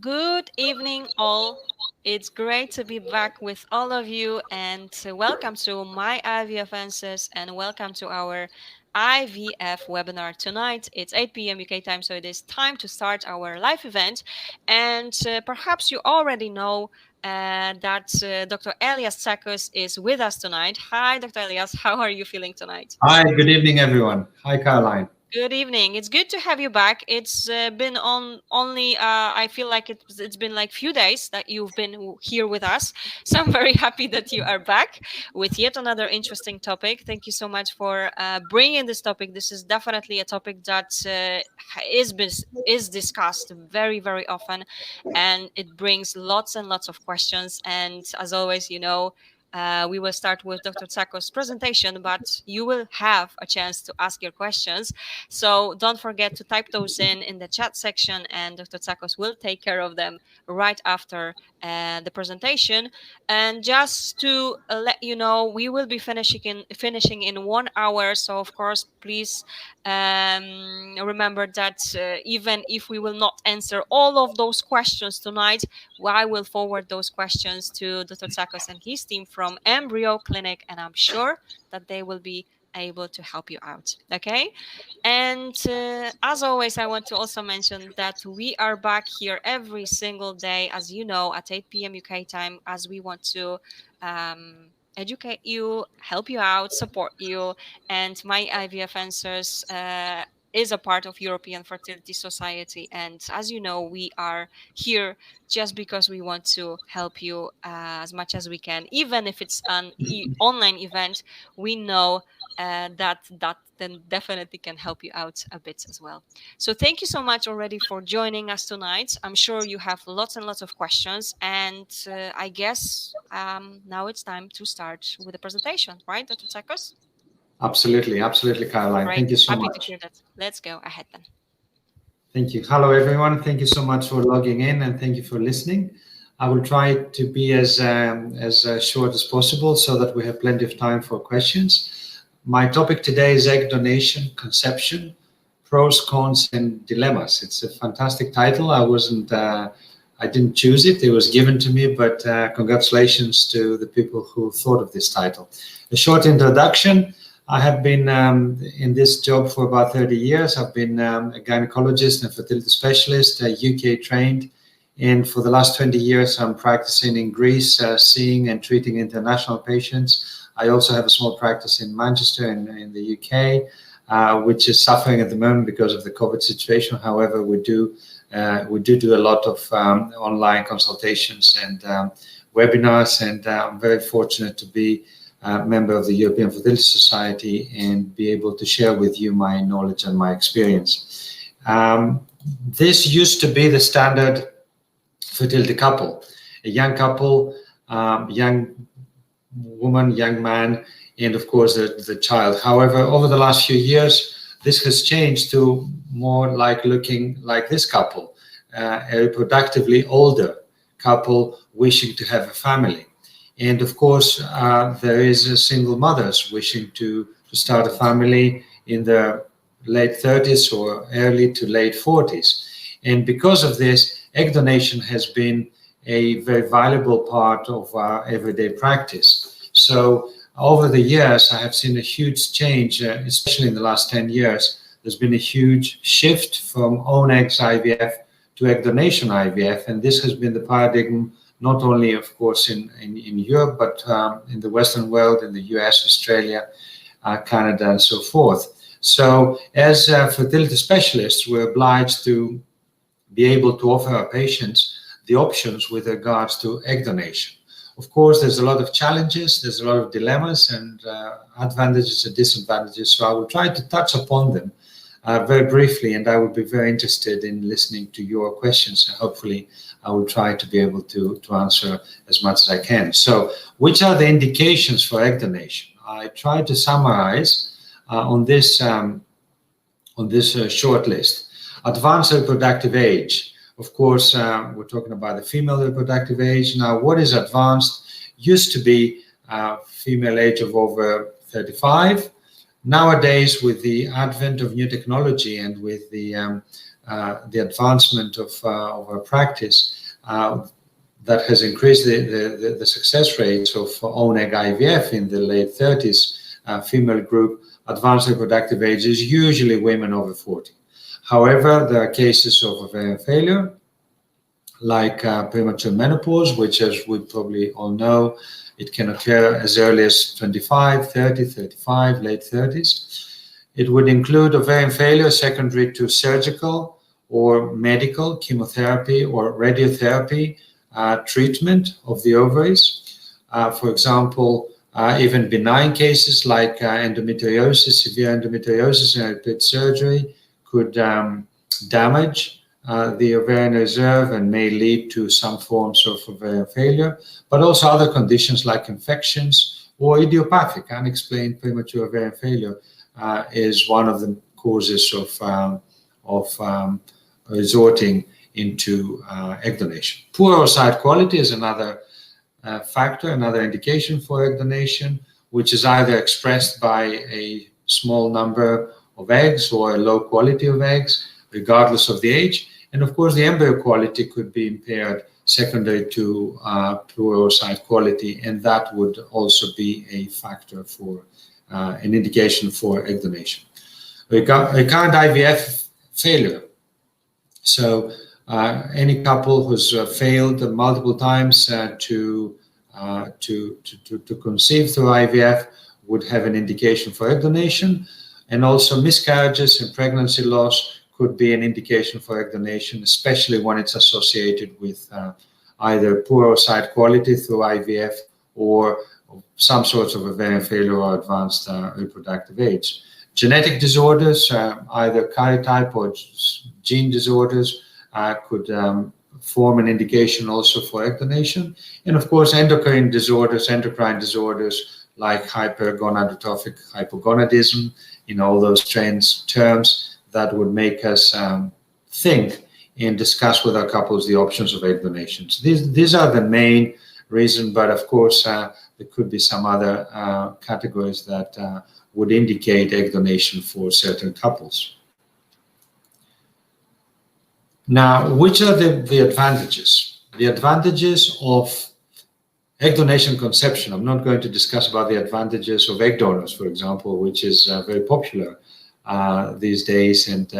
Good evening, all. It's great to be back with all of you, and welcome to my IVF Answers, and welcome to our IVF webinar tonight. It's 8 p.m. UK time, so it is time to start our live event. And perhaps you already know that Dr. Elias Tsakos is with us tonight. Hi, Dr. Elias. How are you feeling tonight? Hi, good evening, everyone. Hi, Caroline. Good evening. It's good to have you back. It's been on only I feel like it's been like few days that you've been here with us. So I'm very happy that you are back with yet another interesting topic. Thank you so much for bringing this topic. This is definitely a topic that is discussed very often, and it brings lots and lots of questions. And as always, we will start with Dr. Tsakos' presentation, but you will have a chance to ask your questions. So don't forget to type those in the chat section, and Dr. Tsakos will take care of them right after the presentation. And just to let you know, we will be finishing in 1 hour. So of course, please remember that even if we will not answer all of those questions tonight, I will forward those questions to Dr. Tsakos and his team from Embryo Clinic, and I'm sure that they will be able to help you out. Okay. And as always, I want to also mention that we are back here every single day, as you know, at 8 p.m. UK time, as we want to educate you, help you out, support you. And my IVF Answers is a part of European Fertility Society. And as you know, we are here just because we want to help you as much as we can. Even if it's an online event, we know that then definitely can help you out a bit as well. So thank you so much already for joining us tonight. I'm sure you have lots and lots of questions, and I guess now it's time to start with the presentation, right, Dr. Tsakos? Absolutely, Caroline. Great. Thank you so Happy much. to hear that. Let's go ahead then. Thank you. Hello, everyone. Thank you so much for logging in, and thank you for listening. I will try to be as short as possible so that we have plenty of time for questions. My topic today is egg donation, conception, pros, cons, and dilemmas. It's a fantastic title. I didn't choose it. It was given to me, but congratulations to the people who thought of this title. A short introduction. I have been in this job for about 30 years. I've been a gynecologist and fertility specialist, UK trained. And for the last 20 years, I'm practicing in Greece, seeing and treating international patients. I also have a small practice in Manchester in the UK, which is suffering at the moment because of the COVID situation. However, we do a lot of online consultations and webinars, and I'm very fortunate to be a member of the European Fertility Society and be able to share with you my knowledge and my experience. This used to be the standard fertility couple, a young couple, young woman, young man, and of course the child. However, over the last few years, this has changed to more like looking like this couple, a reproductively older couple wishing to have a family. And of course, there is single mothers wishing to start a family in their late 30s or early to late 40s. And because of this, egg donation has been a very valuable part of our everyday practice. So over the years, I have seen a huge change, especially in the last 10 years. There's been a huge shift from own eggs IVF to egg donation IVF. And this has been the paradigm, not only, of course, in Europe, but in the Western world, in the US, Australia, Canada, and so forth. So as fertility specialists, we're obliged to be able to offer our patients the options with regards to egg donation. Of course, there's a lot of challenges, there's a lot of dilemmas and advantages and disadvantages. So I will try to touch upon them very briefly, and I would be very interested in listening to your questions. And hopefully, I will try to be able to answer as much as I can. So, which are the indications for egg donation? I try to summarize on this short list. Advanced reproductive age. Of course, we're talking about the female reproductive age. Now, what is advanced? Used to be female age of over 35. Nowadays, with the advent of new technology and with the the advancement of our practice that has increased the success rates of own egg IVF in the late 30s female group. Advanced reproductive age is usually women over 40. However, there are cases of ovarian failure, like premature menopause, which, as we probably all know, it can occur as early as 25, 30, 35, late 30s. It would include ovarian failure secondary to surgical or medical chemotherapy or radiotherapy treatment of the ovaries. For example, even benign cases like endometriosis, severe endometriosis and repeat surgery could damage the ovarian reserve and may lead to some forms of ovarian failure, but also other conditions like infections or idiopathic unexplained premature ovarian failure is one of the causes of resorting into egg donation. Poor oocyte quality is another factor, another indication for egg donation, which is either expressed by a small number of eggs or a low quality of eggs, regardless of the age. And of course, the embryo quality could be impaired secondary to poor oocyte quality, and that would also be a factor for an indication for egg donation. Recurrent IVF failure. So any couple who's failed multiple times to conceive through IVF would have an indication for egg donation, and also miscarriages and pregnancy loss could be an indication for egg donation, especially when it's associated with either poor oocyte quality through IVF or some sorts of ovarian failure or advanced reproductive age. Genetic disorders, either karyotype or gene disorders, could form an indication also for egg donation. And of course, endocrine disorders like hypergonadotrophic hypogonadism, all those terms that would make us think and discuss with our couples the options of egg donations. These are the main reason, but of course, there could be some other categories that would indicate egg donation for certain couples. Now, which are the advantages? The advantages of egg donation conception. I'm not going to discuss about the advantages of egg donors, for example, which is very popular these days and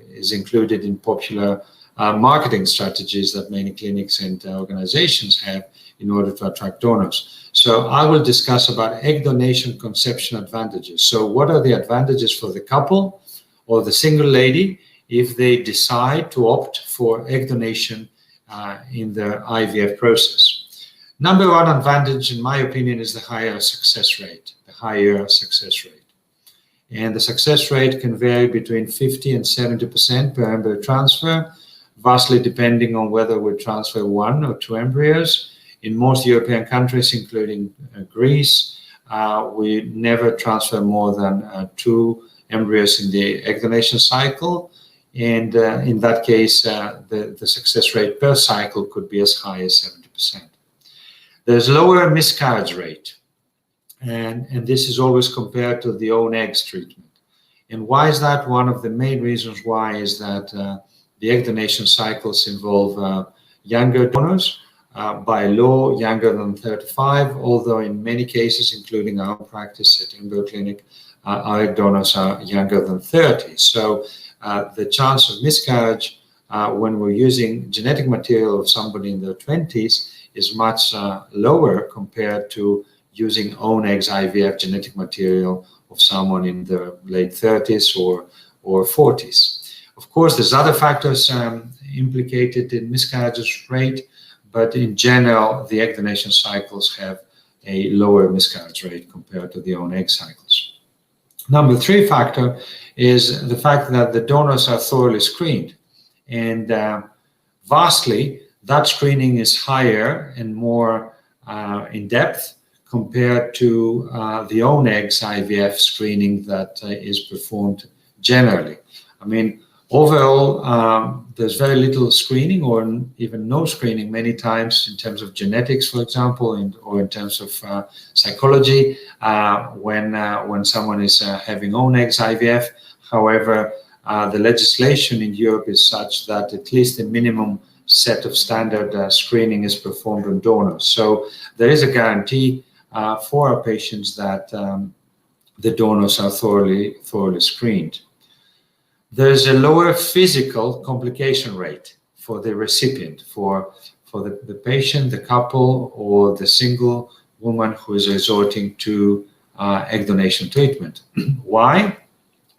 is included in popular marketing strategies that many clinics and organizations have in order to attract donors. So I will discuss about egg donation conception advantages. So what are the advantages for the couple or the single lady if they decide to opt for egg donation in their IVF process? Number one advantage, in my opinion, is the higher success rate, And the success rate can vary between 50 and 70% per embryo transfer, vastly depending on whether we transfer 1 or 2 embryos. In most European countries, including Greece, we never transfer more than 2 embryos in the egg donation cycle. And in that case, the success rate per cycle could be as high as 70%. There's lower miscarriage rate. And this is always compared to the own eggs treatment. And why is that? One of the main reasons why is that the egg donation cycles involve younger donors, by law younger than 35, although in many cases, including our practice at Embryo Clinic, our egg donors are younger than 30. So the chance of miscarriage when we're using genetic material of somebody in their 20s is much lower compared to using own eggs IVF genetic material of someone in their late 30s or 40s. Of course, there's other factors implicated in miscarriages rate, but in general, the egg donation cycles have a lower miscarriage rate compared to the own egg cycles. Number 3 factor is the fact that the donors are thoroughly screened, and vastly, that screening is higher and more in depth compared to the own eggs IVF screening that is performed generally. I mean, overall, there's very little screening or even no screening many times in terms of genetics, for example, or in terms of psychology when someone is having own eggs IVF. However, the legislation in Europe is such that at least a minimum set of standard screening is performed on donors. So there is a guarantee for our patients that the donors are thoroughly screened. There's a lower physical complication rate for the recipient, for the patient, the couple, or the single woman who is resorting to egg donation treatment. Why?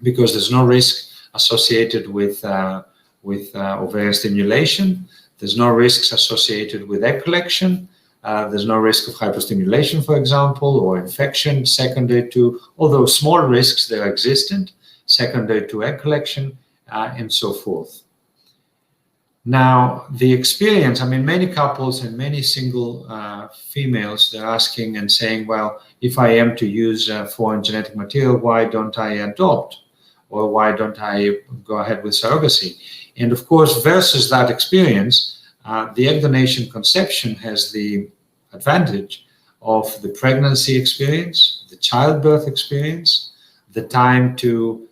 Because there's no risk associated with ovarian stimulation. There's no risks associated with egg collection. There's no risk of hyperstimulation, for example, or infection secondary to, although small risks, they're existent, secondary to egg collection, and so forth. Now, the experience, I mean, many couples and many single females, they're asking and saying, well, if I am to use foreign genetic material, why don't I adopt? Or why don't I go ahead with surrogacy? And of course, versus that experience, the egg donation conception has the advantage of the pregnancy experience, the childbirth experience, the time to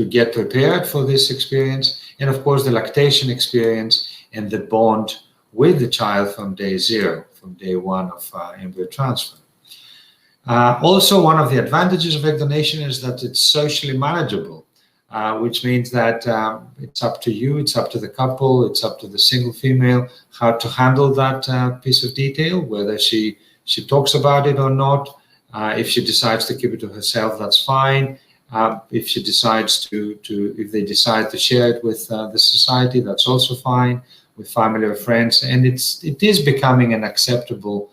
get prepared for this experience, and of course the lactation experience and the bond with the child from day zero, from day one of embryo transfer. Also, one of the advantages of egg donation is that it's socially manageable, which means that it's up to you, it's up to the couple, it's up to the single female how to handle that piece of detail, whether she talks about it or not. If she decides to keep it to herself, that's fine. If she decides if they decide to share it with the society, that's also fine, with family or friends. And it is becoming an acceptable,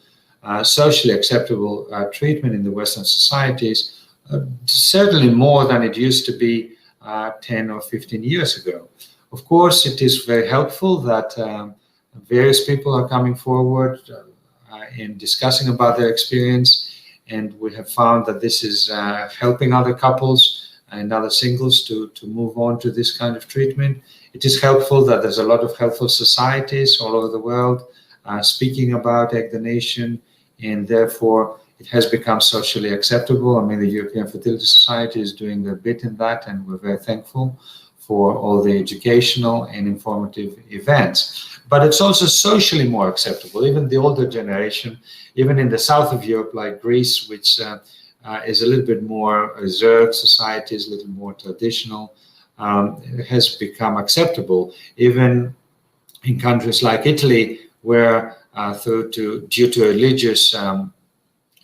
socially acceptable treatment in the Western societies, certainly more than it used to be 10 or 15 years ago. Of course, it is very helpful that various people are coming forward in discussing about their experience. And we have found that this is helping other couples and other singles to move on to this kind of treatment. It is helpful that there's a lot of helpful societies all over the world speaking about egg donation, and therefore it has become socially acceptable. I mean, the European Fertility Society is doing their bit in that, and we're very thankful for all the educational and informative events. But it's also socially more acceptable. Even the older generation, even in the south of Europe, like Greece, which is a little bit more reserved society, is a little more traditional, has become acceptable. Even in countries like Italy, where due to religious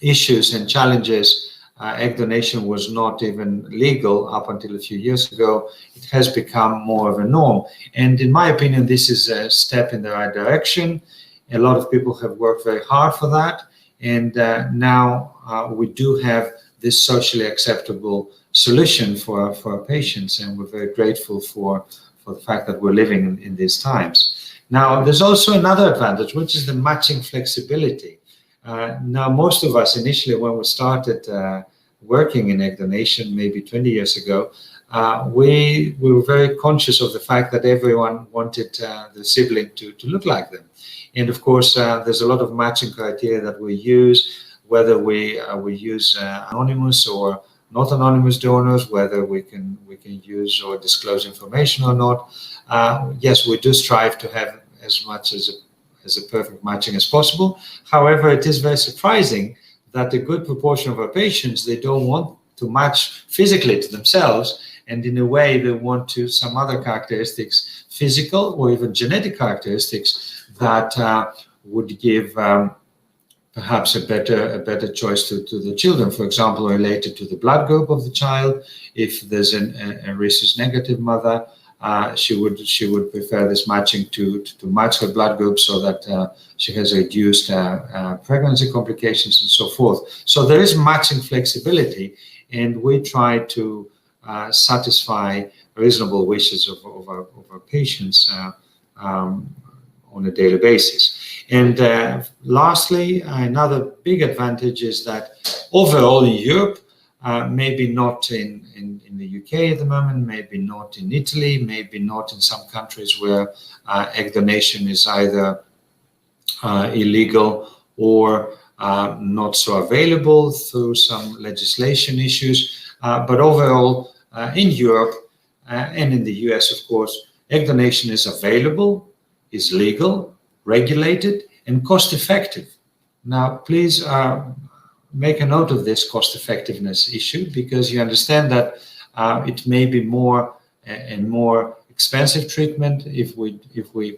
issues and challenges, egg donation was not even legal up until a few years ago. It has become more of a norm. And in my opinion, this is a step in the right direction. A lot of people have worked very hard for that. And now we do have this socially acceptable solution for our patients. And we're very grateful for the fact that we're living in these times. Now, there's also another advantage, which is the matching flexibility. Now, most of us initially, when we started working in egg donation, maybe 20 years ago, we were very conscious of the fact that everyone wanted the sibling to look like them. And of course, there's a lot of matching criteria that we use, whether we use anonymous or not anonymous donors, whether we can use or disclose information or not. Yes, we do strive to have as much as a perfect matching as possible. However, it is very surprising that a good proportion of our patients, they don't want to match physically to themselves, and in a way they want to some other characteristics, physical or even genetic characteristics, that would give perhaps a better choice to the children. For example, related to the blood group of the child. If there's a rhesus negative mother, she would prefer this matching to match her blood group so that she has reduced pregnancy complications and so forth. So there is matching flexibility, and we try to satisfy reasonable wishes of our patients on a daily basis. And lastly, another big advantage is that overall in Europe, maybe not in the UK at the moment, maybe not in Italy, maybe not in some countries where egg donation is either illegal or not so available through some legislation issues. But overall, in Europe and in the US, of course, egg donation is available, is legal, regulated, and cost-effective. Now, please make a note of this cost-effectiveness issue, because you understand that it may be more and more expensive treatment if we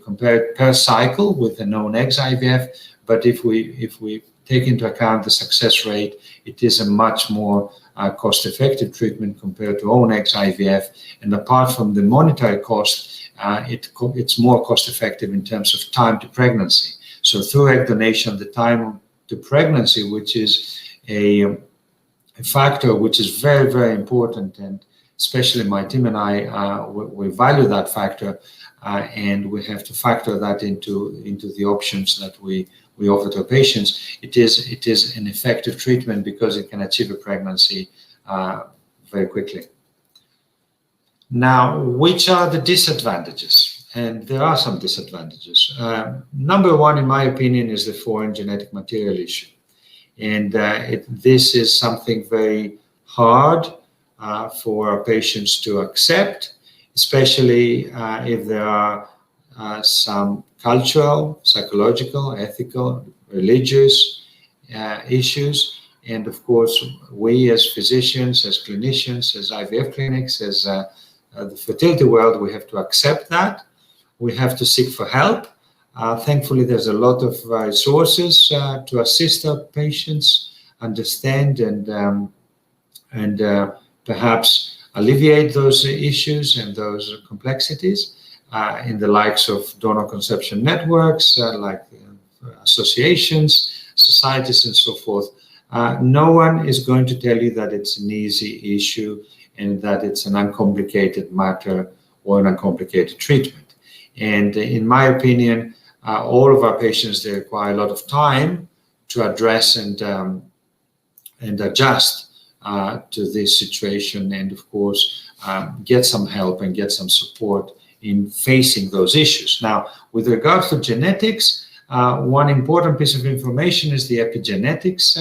compare it per cycle with the known eggs IVF, but if we take into account the success rate, it is a much more cost-effective treatment compared to own eggs IVF. And apart from the monetary cost, it's more cost-effective in terms of time to pregnancy. So through egg donation, the time to pregnancy, which is a factor which is very, very important, and especially my team and I, we value that factor, and we have to factor that into the options that we offer to patients. It is an effective treatment because it can achieve a pregnancy very quickly. Now, which are the disadvantages? And there are some disadvantages. Number one, in my opinion, is the foreign genetic material issue. And this is something very hard for our patients to accept, especially if there are some cultural, psychological, ethical, religious issues. And of course, we as physicians, as clinicians, as IVF clinics, as the fertility world, we have to accept that. We have to seek for help. Thankfully, there's a lot of resources to assist our patients understand and perhaps alleviate those issues and those complexities in the likes of donor conception networks, like associations, societies, and so forth. No one is going to tell you that it's an easy issue and that it's an uncomplicated matter or an uncomplicated treatment. And in my opinion, all of our patients, they require a lot of time to address and adjust to this situation, and of course, get some help and get some support in facing those issues. Now, with regards to genetics, one important piece of information is the epigenetics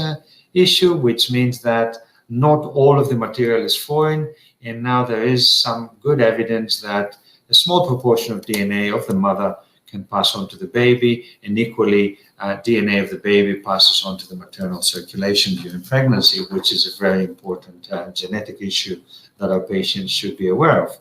issue, which means that not all of the material is foreign, and now there is some good evidence that a small proportion of DNA of the mother can pass on to the baby, and equally DNA of the baby passes on to the maternal circulation during pregnancy, which is a very important genetic issue that our patients should be aware of.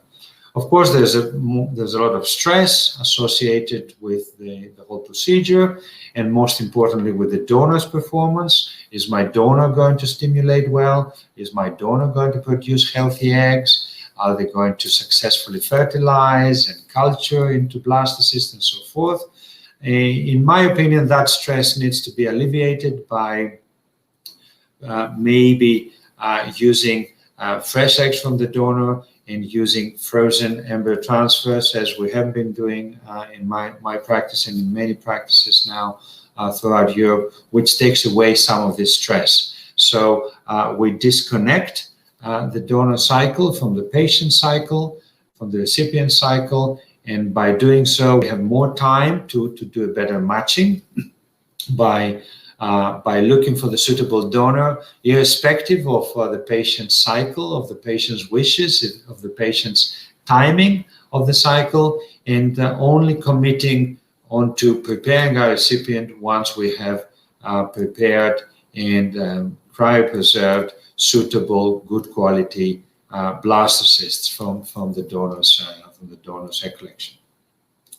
Of course, there's a lot of stress associated with the whole procedure, and most importantly with the donor's performance. Is my donor going to stimulate well? Is my donor going to produce healthy eggs? Are they going to successfully fertilize and culture into blastocysts and so forth? In my opinion, that stress needs to be alleviated by maybe using fresh eggs from the donor and using frozen embryo transfers, as we have been doing in my practice and in many practices now throughout Europe, which takes away some of this stress. So we disconnect the donor cycle from the patient cycle, from the recipient cycle, and by doing so, we have more time to do a better matching by looking for the suitable donor, irrespective of the patient's cycle, of the patient's wishes, of the patient's timing of the cycle, and only committing onto preparing our recipient once we have prepared and cryopreserved suitable, good quality blastocysts from the donor's egg collection.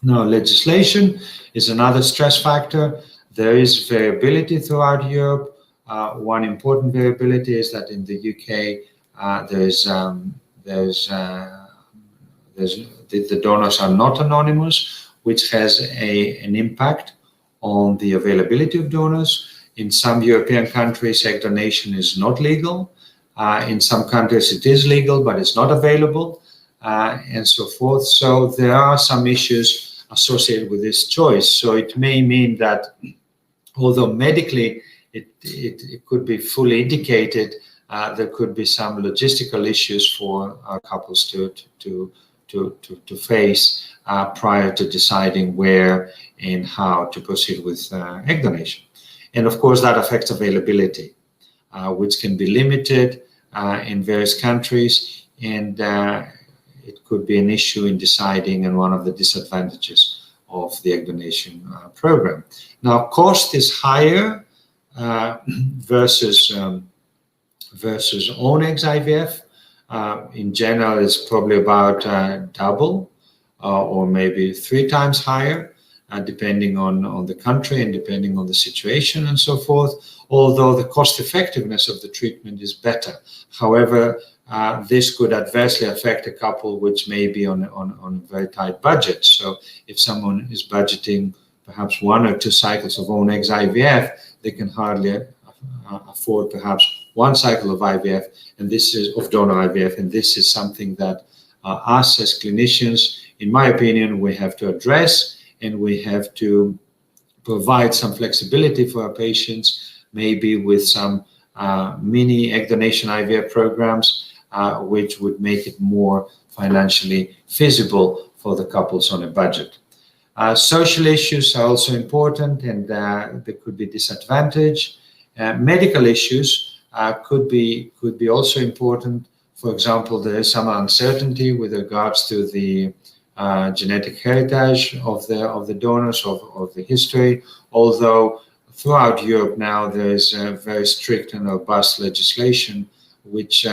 Now, legislation is another stress factor. There is variability throughout Europe. One important variability is that in the UK, the donors are not anonymous, which has an impact on the availability of donors. In some European countries, egg donation is not legal. In some countries, it is legal, but it's not available, and so forth. So there are some issues associated with this choice. So it may mean that although medically it could be fully indicated, there could be some logistical issues for our couples to face prior to deciding where and how to proceed with egg donation. And of course, that affects availability, which can be limited in various countries. and it could be an issue in deciding and one of the disadvantages of the egg donation program. Now, cost is higher versus own eggs IVF. In general, it's probably about double or maybe 3 times higher, depending on the country and depending on the situation and so forth, although the cost effectiveness of the treatment is better. However, this could adversely affect a couple which may be on a very tight budget. So if someone is budgeting perhaps 1 or 2 cycles of own eggs IVF, they can hardly afford perhaps 1 cycle of IVF, and this is of donor IVF, and this is something that us as clinicians, in my opinion, we have to address, and we have to provide some flexibility for our patients, maybe with some mini egg donation IVF programs, which would make it more financially feasible for the couples on a budget. Social issues are also important, and there could be disadvantage. Medical issues could be also important. For example, there is some uncertainty with regards to the genetic heritage of the donors, of the history, although throughout Europe now there is a very strict and robust legislation which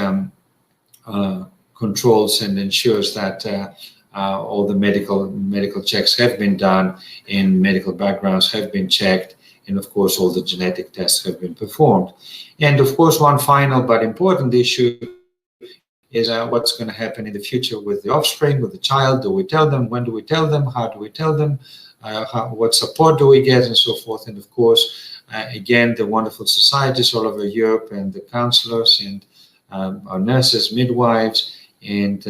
controls and ensures that all the medical checks have been done and medical backgrounds have been checked, and of course all the genetic tests have been performed. And of course, one final but important issue is what's going to happen in the future with the offspring, with the child. Do we tell them? When do we tell them? How do we tell them? What support do we get, and so forth. And of course, again, the wonderful societies all over Europe and the counselors and our nurses, midwives, and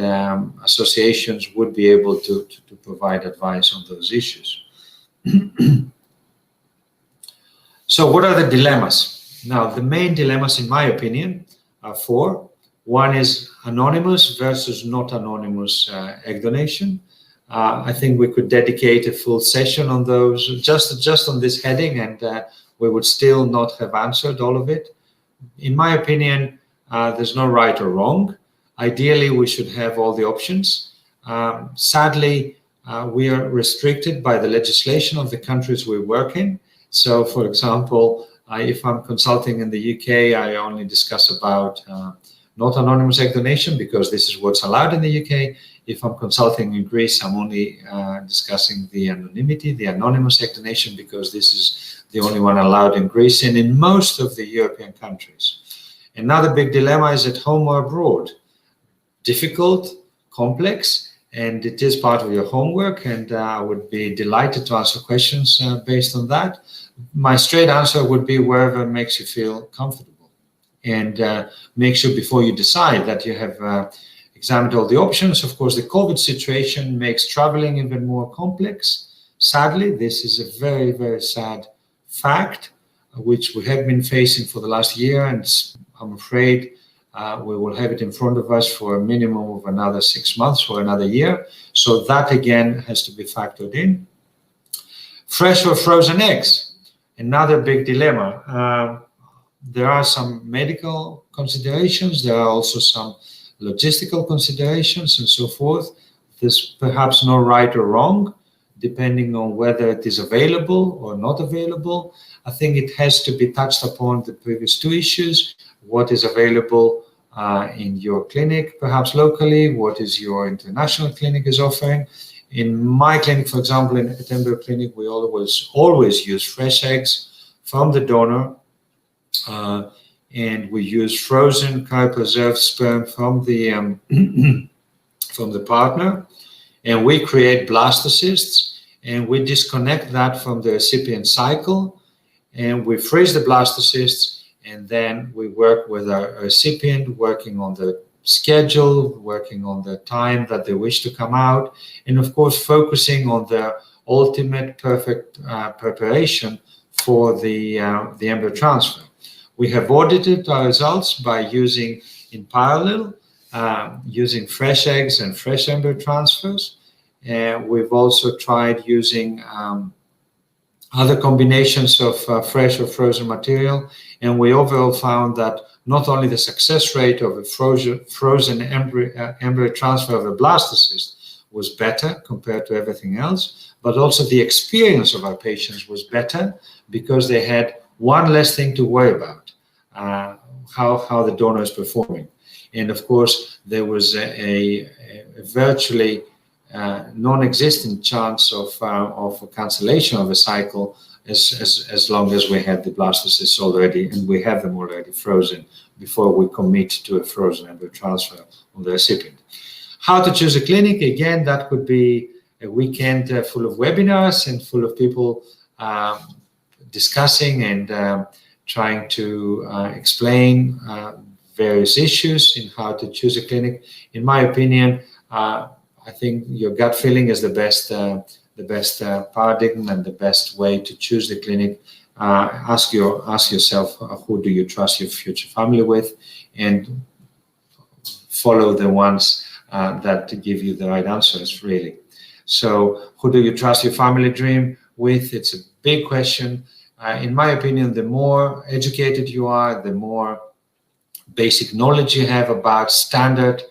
associations would be able to provide advice on those issues. So what are the dilemmas? Now, the main dilemmas, in my opinion, are 4. One is anonymous versus not anonymous egg donation. I think we could dedicate a full session on those, just on this heading, and we would still not have answered all of it. In my opinion, there's no right or wrong. Ideally, we should have all the options. Sadly, we are restricted by the legislation of the countries we work in. So, for example, if I'm consulting in the UK, I only discuss about not anonymous egg donation because this is what's allowed in the UK. If I'm consulting in Greece, I'm only discussing the anonymity, the anonymous egg donation, because this is the only one allowed in Greece and in most of the European countries. Another big dilemma is at home or abroad. Difficult, complex, and it is part of your homework, and I would be delighted to answer questions based on that. My straight answer would be wherever makes you feel comfortable, and make sure before you decide that you have examined all the options. Of course, the COVID situation makes traveling even more complex. Sadly, this is a very, very sad fact, which we have been facing for the last year, and I'm afraid we will have it in front of us for a minimum of another 6 months or another year. So that again has to be factored in. Fresh or frozen eggs, another big dilemma. There are some medical considerations. There are also some logistical considerations and so forth. There's perhaps no right or wrong, depending on whether it is available or not available. I think it has to be touched upon the previous 2 issues. What is available in your clinic, perhaps locally, what is your international clinic is offering. In my clinic, for example, at Embryo Clinic, we always use fresh eggs from the donor, and we use frozen cryopreserved sperm from the from the partner, and we create blastocysts, and we disconnect that from the recipient cycle, and we freeze the blastocysts. And then we work with our recipient, working on the schedule, working on the time that they wish to come out, and of course, focusing on the ultimate perfect preparation for the embryo transfer. We have audited our results by using, in parallel, using fresh eggs and fresh embryo transfers. We've also tried using other combinations of fresh or frozen material, and we overall found that not only the success rate of a frozen embryo transfer of a blastocyst was better compared to everything else, but also the experience of our patients was better because they had one less thing to worry about, how the donor is performing. And of course, there was a virtually non-existent chance of a cancellation of a cycle as long as we had the blastocysts already, and we have them already frozen before we commit to a frozen embryo transfer on the recipient. How to choose a clinic? Again, that could be a weekend full of webinars and full of people discussing and trying to explain various issues in how to choose a clinic. In my opinion, I think your gut feeling is the best paradigm and the best way to choose the clinic. Ask yourself, who do you trust your future family with, and follow the ones that give you the right answers, really. So who do you trust your family dream with? It's a big question. In my opinion, the more educated you are, the more basic knowledge you have about standard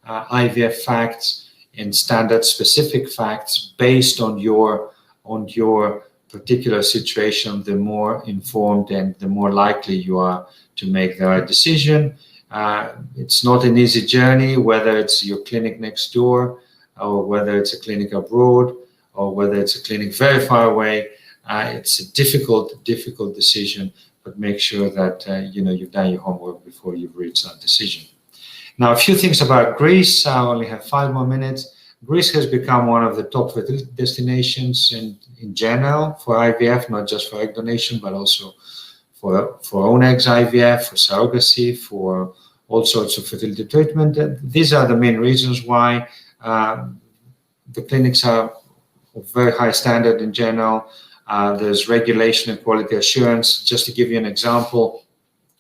IVF facts and standard specific facts based on your particular situation, the more informed and the more likely you are to make the right decision. It's not an easy journey, whether it's your clinic next door or whether it's a clinic abroad or whether it's a clinic very far away. It's a difficult decision, but make sure that you've done your homework before you've reached that decision. Now, a few things about Greece. I only have 5 more minutes. Greece has become one of the top destinations in general for IVF, not just for egg donation, but also for own eggs IVF, for surrogacy, for all sorts of fertility treatment. These are the main reasons why the clinics are of very high standard in general. There's regulation and quality assurance. Just to give you an example,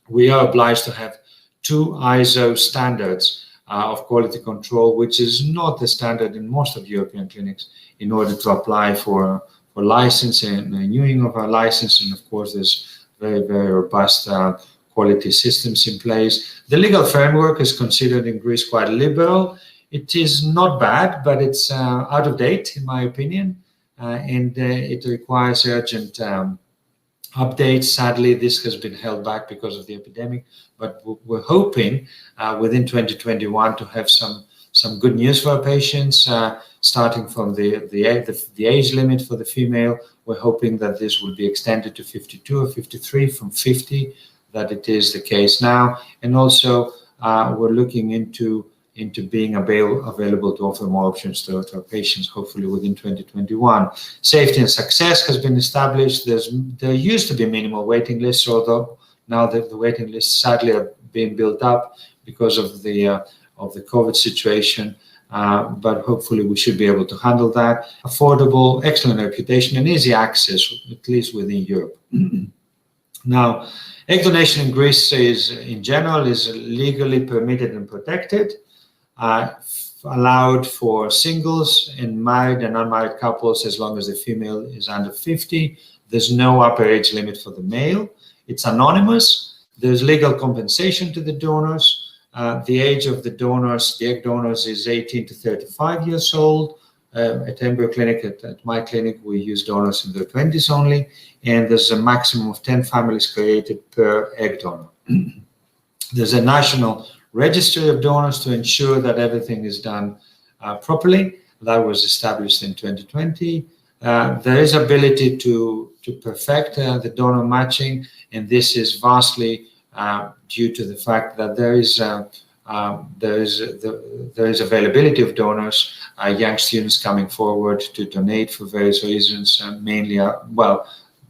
we are obliged to have 2 ISO standards of quality control, which is not the standard in most of European clinics, in order to apply for license and renewing of our license. And of course, there's very, very robust quality systems in place. The legal framework is considered in Greece quite liberal. It is not bad, but it's out of date, in my opinion, and it requires urgent updates. Sadly, this has been held back because of the epidemic, but we're hoping within 2021 to have some good news for our patients, starting from the age limit for the female. We're hoping that this will be extended to 52 or 53 from 50, that it is the case now. And also, we're looking into being available to offer more options to our patients, hopefully within 2021. Safety and success has been established. There used to be minimal waiting lists, although now the waiting lists sadly are being built up because of the COVID situation. But hopefully we should be able to handle that. Affordable, excellent reputation, and easy access, at least within Europe. Now, egg donation in Greece in general is legally permitted and protected. Allowed for singles and married and unmarried couples as long as the female is under 50. There's no upper age limit for the male. It's anonymous. There's legal compensation to the donors. The age of the donors, the egg donors, is 18 to 35 years old. At Embryo Clinic, at my clinic, we use donors in their 20s only, and there's a maximum of 10 families created per egg donor. There's a national registry of donors to ensure that everything is done properly. That was established in 2020. There is ability to perfect the donor matching, and this is vastly due to the fact that there is availability of donors, young students coming forward to donate for various reasons, mainly,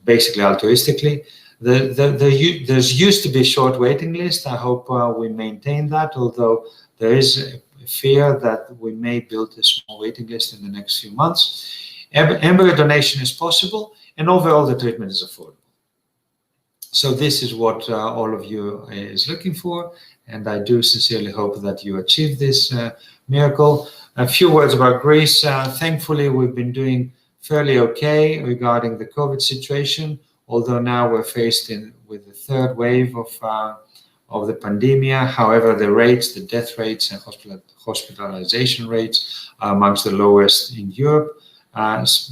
basically altruistically. There's used to be a short waiting list. I hope we maintain that, although there is a fear that we may build a small waiting list in the next few months. Embryo donation is possible, and overall the treatment is affordable. So this is what all of you is looking for, and I do sincerely hope that you achieve this miracle. A few words about Greece. Thankfully, we've been doing fairly okay regarding the COVID situation, although now we're faced with the 3rd wave of the pandemic. However, the death rates and hospitalization rates are amongst the lowest in Europe,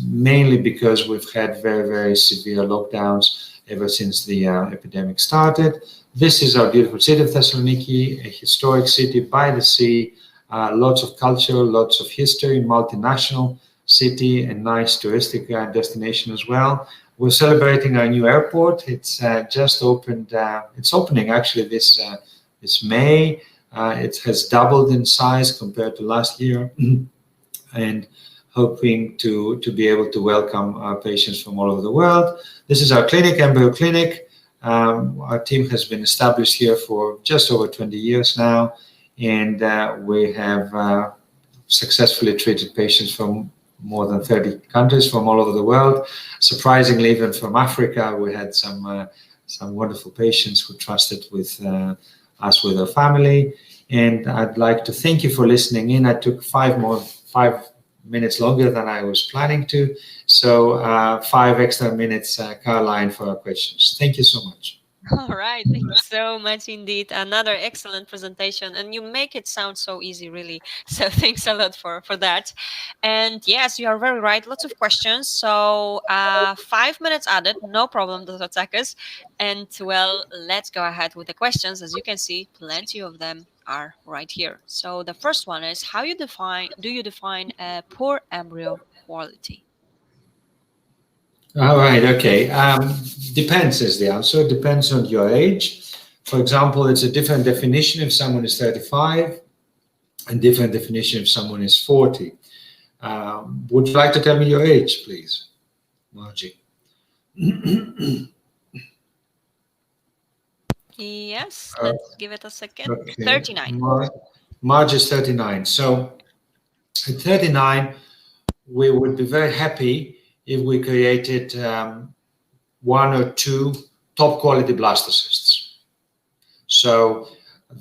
mainly because we've had very, very severe lockdowns ever since the epidemic started. This is our beautiful city of Thessaloniki, a historic city by the sea, lots of culture, lots of history, multinational city, and nice touristic destination as well. We're celebrating our new airport. It's just opened. It's opening actually this May. It has doubled in size compared to last year, and hoping to be able to welcome our patients from all over the world. This is our clinic, Embryo Clinic. Our team has been established here for just over 20 years now, and we have successfully treated patients from more than 30 countries from all over the world. Surprisingly, even from Africa, we had some wonderful patients who trusted with us with their family. And I'd like to thank you for listening in. I took 5 minutes longer than I was planning to. So 5 extra minutes, Caroline, for our questions. Thank you so much. All right, thank you so much indeed. Another excellent presentation, and you make it sound so easy, really. So thanks a lot for that. And yes, you are very right. Lots of questions. So 5 minutes added, no problem, Dr. Tsakos. And well, let's go ahead with the questions. As you can see, plenty of them are right here. So the first one is, do you define a poor embryo quality? All right, okay. Depends is the answer. Depends on your age. For example, it's a different definition if someone is 35, and different definition if someone is 40. Would you like to tell me your age, please, Margie? Yes, let's give it a second. Okay. 39. Margie is 39. So at 39, we would be very happy if we created 1 or 2 top quality blastocysts. So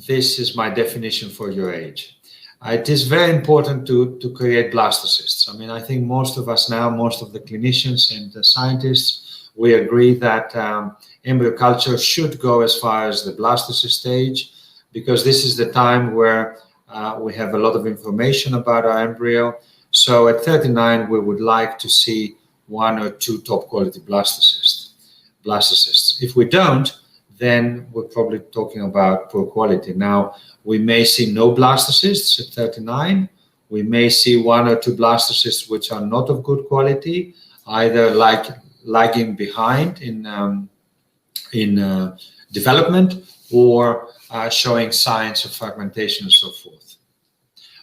this is my definition for your age. It is very important to create blastocysts. I mean, I think most of us now, most of the clinicians and the scientists, we agree that embryo culture should go as far as the blastocyst stage, because this is the time where we have a lot of information about our embryo. So at 39, we would like to see 1 or 2 top quality blastocysts. If we don't, then we're probably talking about poor quality. Now, we may see no blastocysts at 39. We may see 1 or 2 blastocysts which are not of good quality, either lagging behind in development, or showing signs of fragmentation and so forth.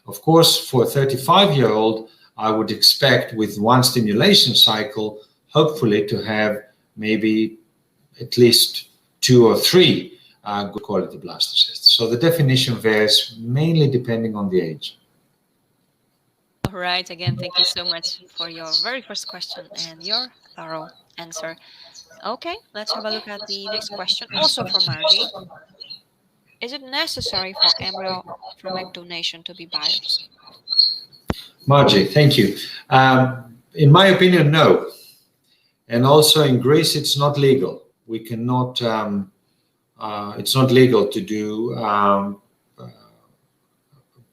Of course, for a 35-year-old, I would expect with 1 stimulation cycle, hopefully to have maybe at least 2 or 3 good quality blastocysts. So the definition varies mainly depending on the age. All right. Again, thank you so much for your very first question and your thorough answer. Okay, let's have a look at the next question, also from Margie. Is it necessary for embryo from egg donation to be biopsied? Margie, thank you. In my opinion, no. And also in Greece, it's not legal. We cannot, it's not legal to do,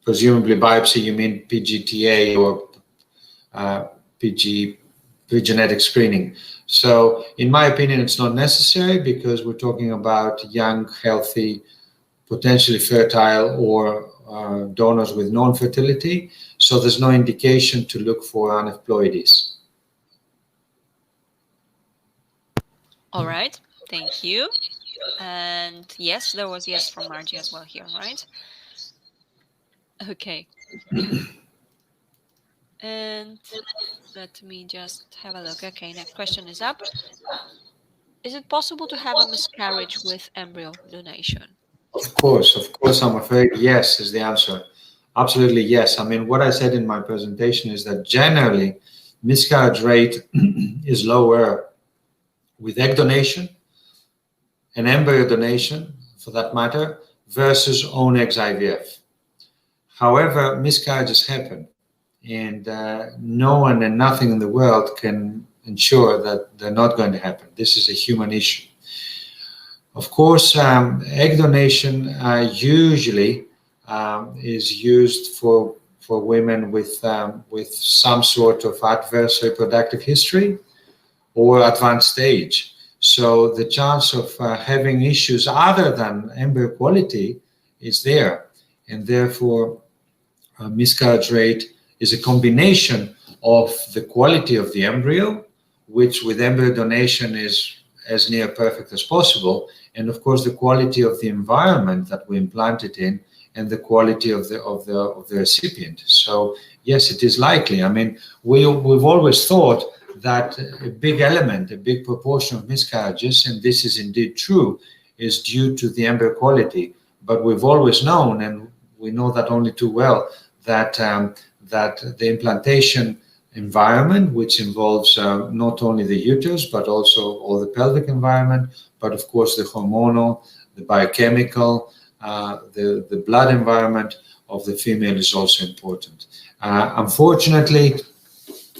presumably biopsy, you mean PGTA or pre-genetic screening. So in my opinion, it's not necessary, because we're talking about young, healthy, potentially fertile, or donors with non-fertility. So there's no indication to look for aneuploidies. All right, thank you. And yes, there was yes from Margie as well here, right? Okay. And let me just have a look. Okay, next question is up. Is it possible to have a miscarriage with embryo donation? Of course, I'm afraid yes is the answer. Absolutely yes. I mean, what I said in my presentation is that generally miscarriage rate is lower with egg donation and embryo donation, for that matter, versus own eggs IVF. However, miscarriages happen, and no one and nothing in the world can ensure that they're not going to happen. This is a human issue. Of course, egg donation usually is used for women with some sort of adverse reproductive history or advanced age. So the chance of having issues other than embryo quality is there, and therefore miscarriage rate is a combination of the quality of the embryo, which with embryo donation is as near perfect as possible, and of course the quality of the environment that we implant it in, and the quality of the recipient. So yes, it is likely. I mean, we've always thought that a big element, a big proportion of miscarriages, and this is indeed true, is due to the embryo quality. But we've always known, and we know that only too well, that that the implantation environment, which involves not only the uterus but also all the pelvic environment, but of course the hormonal, the biochemical, the blood environment of the female is also important. Unfortunately,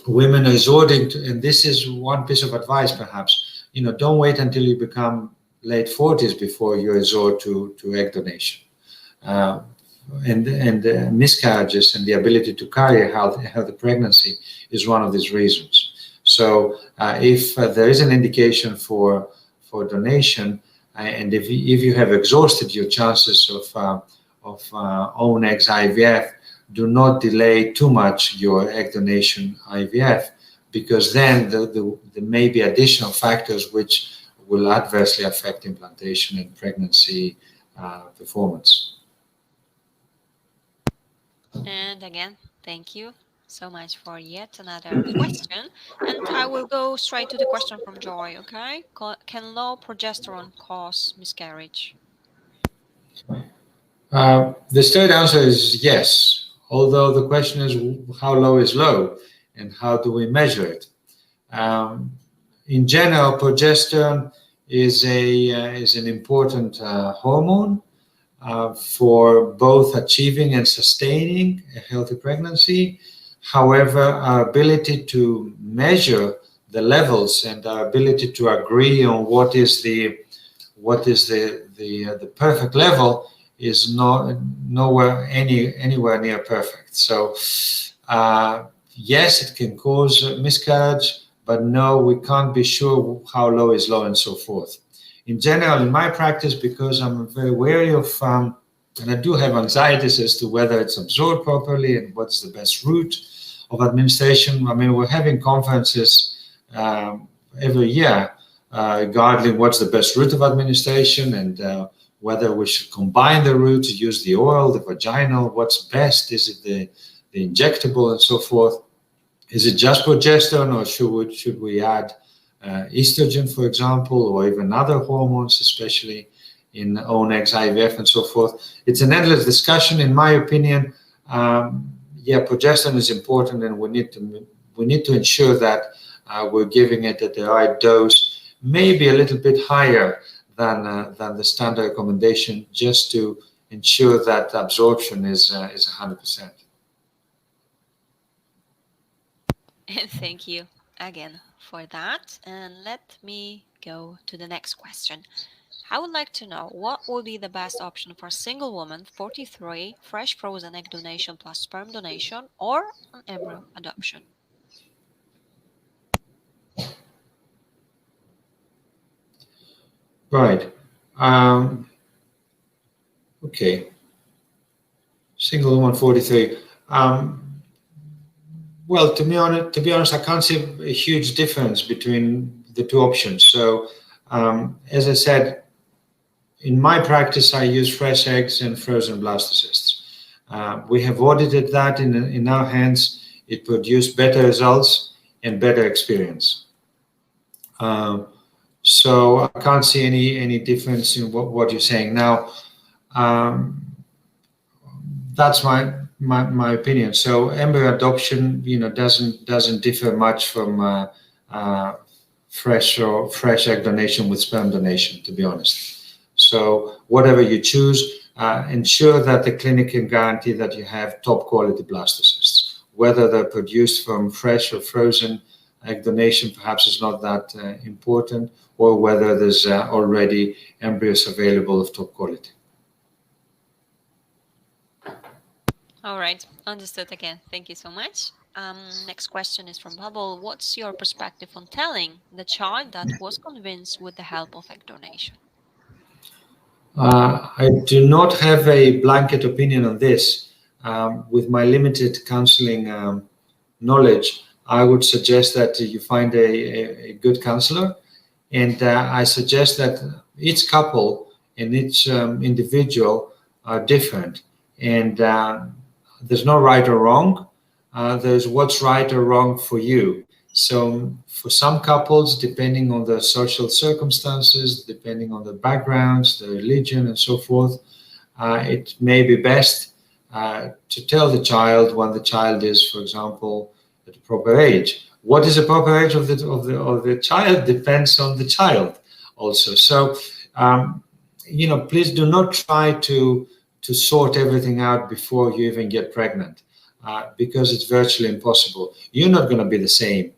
women are resorting to, and this is one piece of advice perhaps, don't wait until you become late 40s before you resort to egg donation. And miscarriages and the ability to carry a healthy pregnancy is one of these reasons. So if there is an indication for donation, and if you have exhausted your chances of own eggs IVF, do not delay too much your egg donation IVF, because then there may be additional factors which will adversely affect implantation and pregnancy performance. And again, thank you so much for yet another question. And I will go straight to the question from Joy, okay? Can low progesterone cause miscarriage? The straight answer is yes, although the question is how low is low and how do we measure it? In general, progesterone is an important hormone for both achieving and sustaining a healthy pregnancy. However, our ability to measure the levels and our ability to agree on what is the perfect level is anywhere near perfect. So yes, it can cause miscarriage, but no, we can't be sure how low is low and so forth. In general, in my practice, because I'm very wary of, and I do have anxieties as to whether it's absorbed properly and what's the best route of administration. I mean, we're having conferences every year regarding what's the best route of administration and whether we should combine the routes, use the oral, the vaginal, what's best, is it the injectable and so forth. Is it just progesterone, or should we add estrogen, for example, or even other hormones, especially in own eggs IVF and so forth? It's an endless discussion. In my opinion, progesterone is important, and we need to ensure that we're giving it at the right dose, maybe a little bit higher than the standard recommendation, just to ensure that absorption is 100%. And thank you again for that. And let me go to the next question. I would like to know what would be the best option for a single woman, 43, fresh frozen egg donation plus sperm donation, or an embryo adoption? Right. Okay. Single woman, 43. Well, to be honest, I can't see a huge difference between the two options. So, as I said, in my practice, I use fresh eggs and frozen blastocysts. We have audited that in our hands. It produced better results and better experience. So I can't see any difference in what you're saying now. That's my opinion. So embryo adoption, doesn't differ much from fresh egg donation with sperm donation, to be honest. So whatever you choose, ensure that the clinic can guarantee that you have top quality blastocysts, whether they're produced from fresh or frozen egg donation perhaps is not that important, or whether there's already embryos available of top quality. All right, understood again. Thank you so much. Next question is from Bubble. What's your perspective on telling the child that was convinced with the help of egg donation? I do not have a blanket opinion on this. With my limited counseling knowledge, I would suggest that you find a good counselor, and I suggest that each couple and each individual are different, and there's no right or wrong. There's what's right or wrong for you. So for some couples, depending on the social circumstances, depending on the backgrounds, the religion, and so forth, it may be best to tell the child when the child is, for example, at the proper age. What is the proper age of the child depends on the child also. So please do not try to sort everything out before you even get pregnant, because it's virtually impossible. You're not going to be the same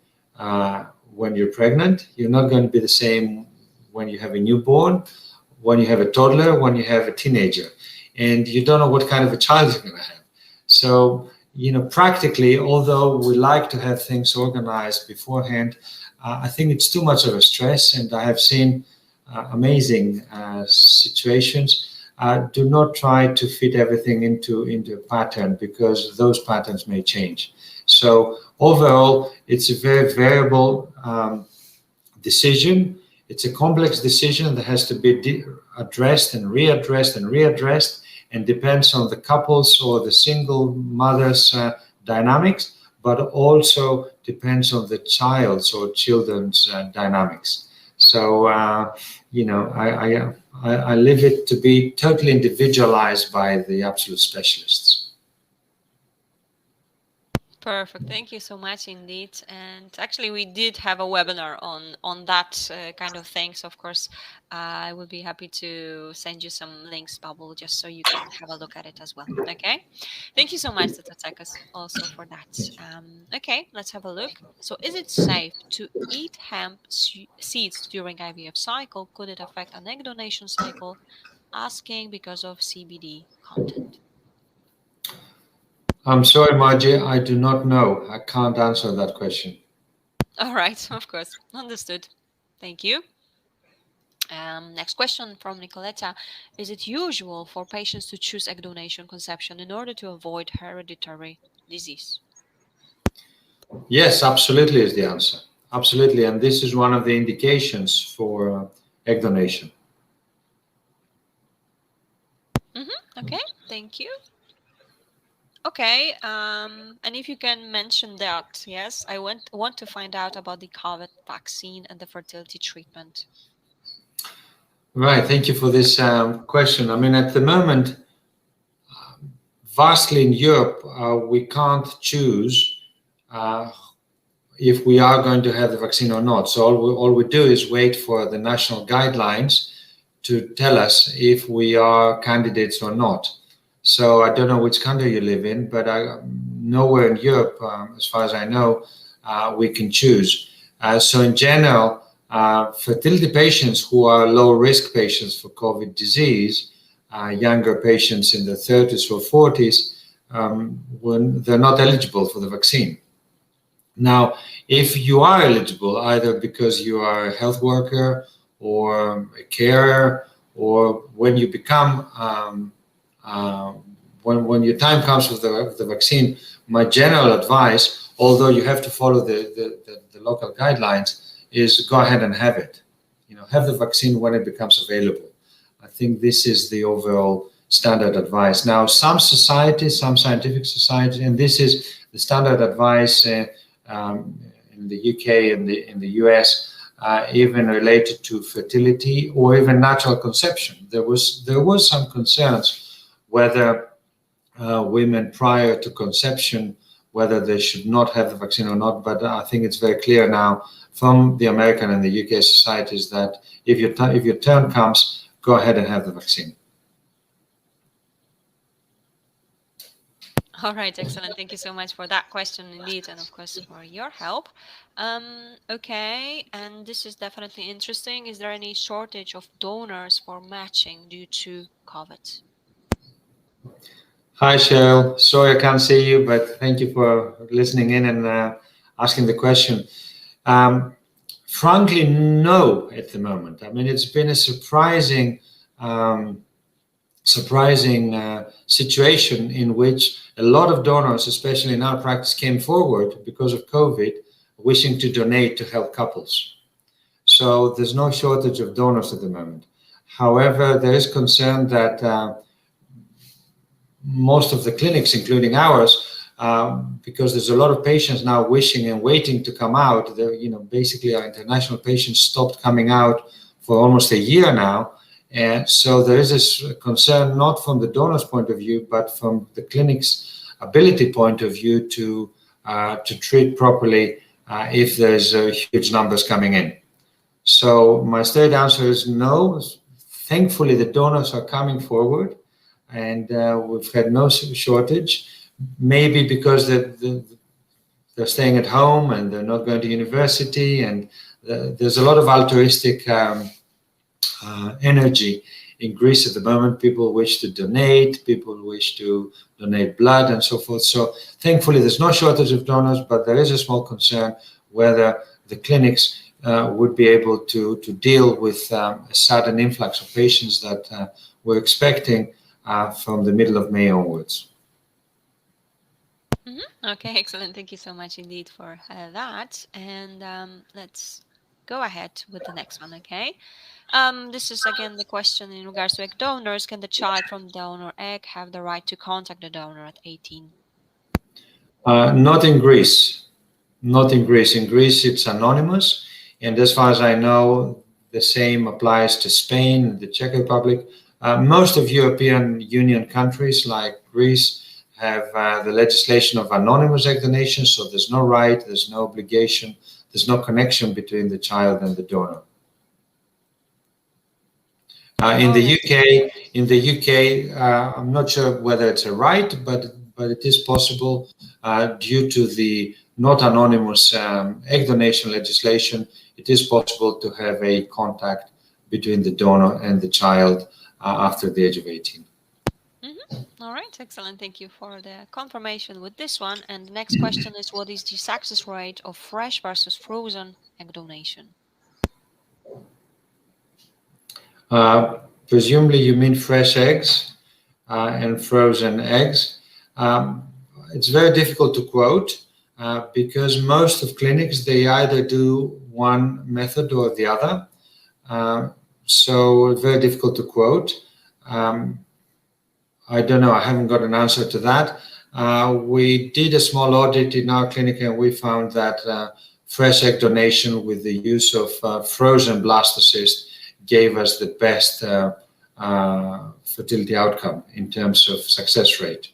when you're pregnant. You're not going to be the same when you have a newborn, when you have a toddler, when you have a teenager, and you don't know what kind of a child you're going to have. So, practically, although we like to have things organized beforehand, I think it's too much of a stress, and I have seen amazing situations. Do not try to fit everything into a pattern, because those patterns may change. So overall, it's a very variable decision. It's a complex decision that has to be addressed and readdressed and readdressed, and depends on the couples or the single mother's dynamics, but also depends on the child's or children's dynamics. So, I leave it to be totally individualized by the absolute specialists. Perfect. Thank you so much indeed. And actually, we did have a webinar on that kind of things. Of course, I would be happy to send you some links, Bubble, just so you can have a look at it as well. Okay. Thank you so much, Dr. Tsakos, also for that. Okay, let's have a look. So, is it safe to eat hemp seeds during IVF cycle? Could it affect an egg donation cycle? Asking because of CBD content. I'm sorry, Margie, I do not know. I can't answer that question. All right, of course. Understood. Thank you. Next question from Nicoletta. Is it usual for patients to choose egg donation conception in order to avoid hereditary disease? Yes, absolutely is the answer. Absolutely. And this is one of the indications for egg donation. Okay, thank you. Okay, and if you can mention that, yes, I want to find out about the COVID vaccine and the fertility treatment. Right, thank you for this question. I mean, at the moment, vastly in Europe, we can't choose if we are going to have the vaccine or not. So all we do is wait for the national guidelines to tell us if we are candidates or not. So I don't know which country you live in, but nowhere in Europe, as far as I know, we can choose. So in general, fertility patients who are low-risk patients for COVID disease, younger patients in their 30s or 40s, when they're not eligible for the vaccine. Now, if you are eligible, either because you are a health worker or a carer, or when you become when your time comes with the vaccine, my general advice, although you have to follow the local guidelines, is go ahead and have it. Have the vaccine when it becomes available. I think this is the overall standard advice. Now, some societies, some scientific societies, and this is the standard advice in the UK and in the US, even related to fertility or even natural conception. There was some concerns whether women prior to conception, whether they should not have the vaccine or not. But I think it's very clear now from the American and the UK societies that if your turn comes, go ahead and have the vaccine. All right, excellent. Thank you so much for that question indeed, and of course for your help. Okay, and this is definitely interesting. Is there any shortage of donors for matching due to COVID? Hi, Cheryl. Sorry I can't see you, but thank you for listening in and asking the question. Frankly, no, at the moment. I mean, it's been a surprising situation in which a lot of donors, especially in our practice, came forward because of COVID, wishing to donate to help couples. So there's no shortage of donors at the moment. However, there is concern that most of the clinics, including ours, because there's a lot of patients now wishing and waiting to come out. Basically, our international patients stopped coming out for almost a year now. And so there is this concern, not from the donor's point of view, but from the clinic's ability point of view to treat properly if there's huge numbers coming in. So my straight answer is no. Thankfully, the donors are coming forward, and we've had no shortage. Maybe because they're staying at home and they're not going to university, and there's a lot of altruistic energy in Greece at the moment. People wish to donate, people wish to donate blood and so forth. So thankfully there's no shortage of donors, but there is a small concern whether the clinics would be able to deal with a sudden influx of patients that we're expecting from the middle of May onwards. Okay, excellent. Thank you so much indeed for that. And let's go ahead with the next one, okay? This is again the question in regards to egg donors. Can the child from donor egg have the right to contact the donor at 18? Not in Greece. Not in Greece. In Greece, it's anonymous. And as far as I know, the same applies to Spain, the Czech Republic. Most of European Union countries like Greece have the legislation of anonymous egg donation. So there's no right, there's no obligation, there's no connection between the child and the donor. In the UK, I'm not sure whether it's a right, but it is possible due to the not anonymous egg donation legislation. It is possible to have a contact between the donor and the child after the age of 18. All right, excellent. Thank you for the confirmation with this one. And the next question is, what is the success rate of fresh versus frozen egg donation? Presumably you mean fresh eggs and frozen eggs. It's very difficult to quote because most of clinics, they either do one method or the other. So very difficult to quote. I don't know, I haven't got an answer to that. We did a small audit in our clinic and we found that fresh egg donation with the use of frozen blastocyst gave us the best fertility outcome in terms of success rate.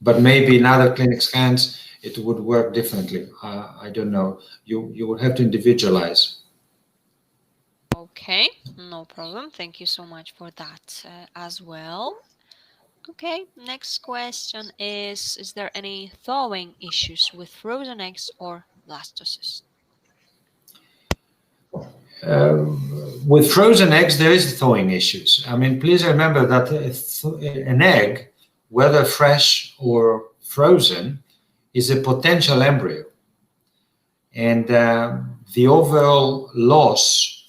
But maybe in other clinics' hands, it would work differently. I don't know. You would have to individualize. Okay, no problem. Thank you so much for that as well. Okay, next question is there any thawing issues with frozen eggs or blastocyst? With frozen eggs, there is thawing issues. I mean, please remember that an egg, whether fresh or frozen, is a potential embryo. And the overall loss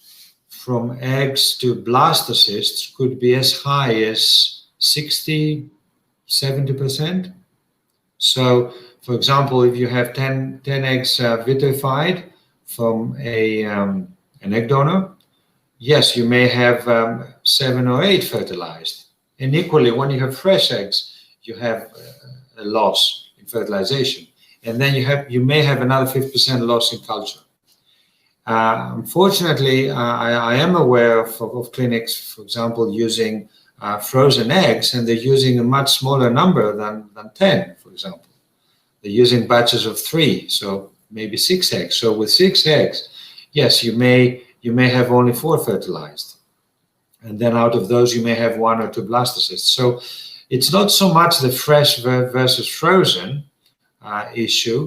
from eggs to blastocysts could be as high as 60, 70%. So, for example, if you have 10 eggs vitrified from an egg donor, yes, you may have 7 or 8 fertilized. And equally, when you have fresh eggs, you have a loss in fertilization. And then you may have another 50% loss in culture. Unfortunately, I am aware of clinics, for example, using frozen eggs, and they're using a much smaller number than 10, for example. They're using batches of 3, so maybe 6 eggs. So with 6 eggs, yes, you may have only 4 fertilized. And then out of those, you may have 1 or 2 blastocysts. So it's not so much the fresh versus frozen issue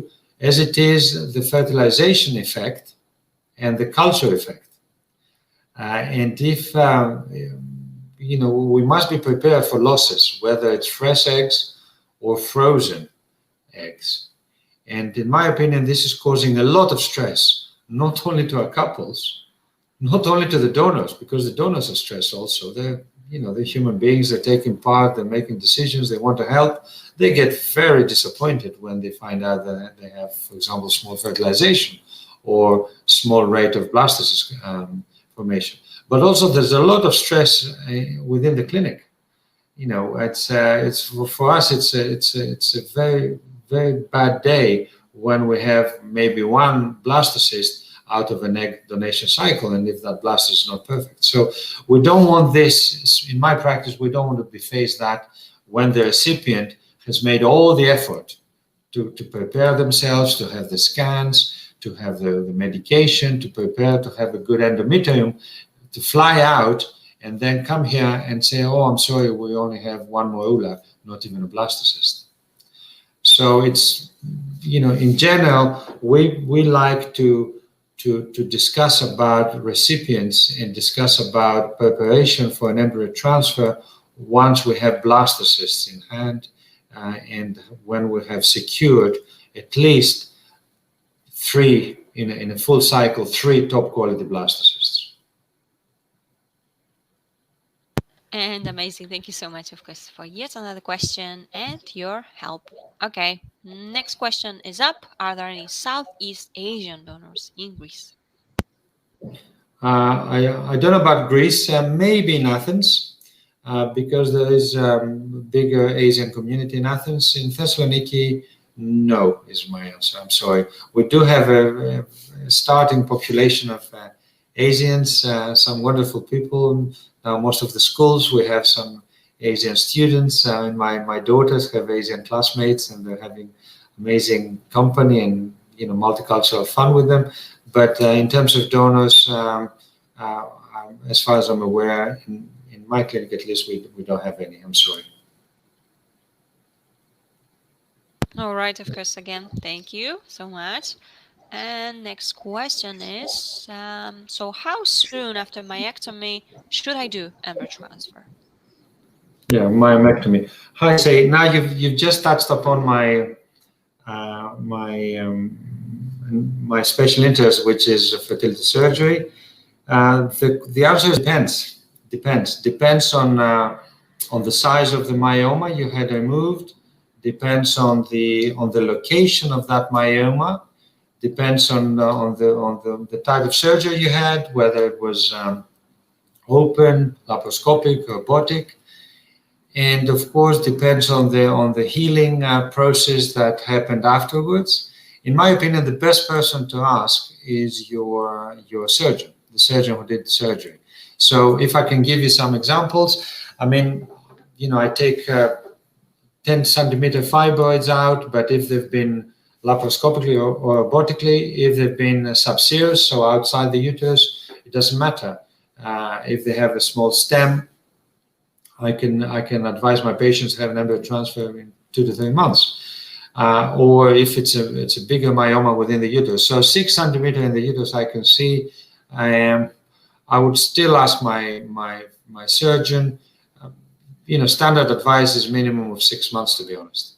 as it is the fertilization effect and the culture effect. And if, we must be prepared for losses, whether it's fresh eggs or frozen eggs. And in my opinion, this is causing a lot of stress, not only to our couples, not only to the donors, because the donors are stressed also. They're human beings, they're taking part, they're making decisions, they want to help. They get very disappointed when they find out that they have, for example, small fertilization or small rate of blastocyst formation. But also there's a lot of stress within the clinic. It's for us, it's a very, very bad day when we have maybe one blastocyst out of an egg donation cycle, and if that blastocyst is not perfect. So we don't want this, in my practice, we don't want to be faced that when the recipient has made all the effort to prepare themselves, to have the scans, to have the medication, to prepare, to have a good endometrium, to fly out and then come here and say, oh, I'm sorry, we only have one morula, not even a blastocyst. So it's, in general, we like to discuss about recipients and discuss about preparation for an embryo transfer once we have blastocysts in hand and when we have secured at least 3, in a full cycle, 3 top quality blastocysts. And amazing. Thank you so much, of course, for yet another question and your help. Okay, next question is up. Are there any Southeast Asian donors in Greece? I don't know about Greece, maybe in Athens, because there is a bigger Asian community in Athens. In Thessaloniki, no, is my answer. I'm sorry. We do have a starting population of Asians, some wonderful people. Now, most of the schools, we have some Asian students, and my daughters have Asian classmates, and they're having amazing company and multicultural fun with them. But in terms of donors, as far as I'm aware, in my clinic at least, we don't have any. I'm sorry. All right, of course, again, thank you so much. And next question is, so how soon after myectomy should I do embryo transfer? Yeah, myectomy. Hi, say now you've just touched upon my my special interest, which is fertility surgery. The answer depends on the size of the myoma you had removed, depends on the location of that myoma, depends on the type of surgery you had, whether it was open, laparoscopic, or robotic, and of course depends on the healing process that happened afterwards. In my opinion, the best person to ask is your surgeon, the surgeon who did the surgery. So if I can give you some examples, I mean, I take 10 centimeter fibroids out, but if they've been laparoscopically or robotically, if they've been subserous, so outside the uterus, it doesn't matter. If they have a small stem, I can advise my patients to have an embryo transfer in 2 to 3 months. Or if it's a bigger myoma within the uterus. So 6 centimeter in the uterus, I can see. I would still ask my surgeon. Standard advice is minimum of 6 months, to be honest.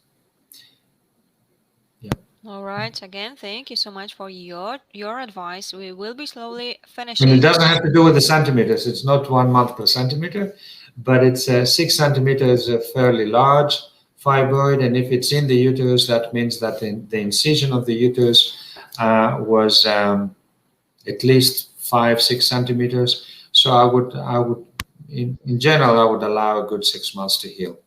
Yeah. All right. Again, thank you so much for your advice. We will be slowly finishing. And it doesn't have to do with the centimeters. It's not 1 month per centimeter, but it's 6 centimeters, a fairly large fibroid, and if it's in the uterus, that means that the incision of the uterus was at least 5-6 centimeters. So I would in general, I would allow a good 6 months to heal.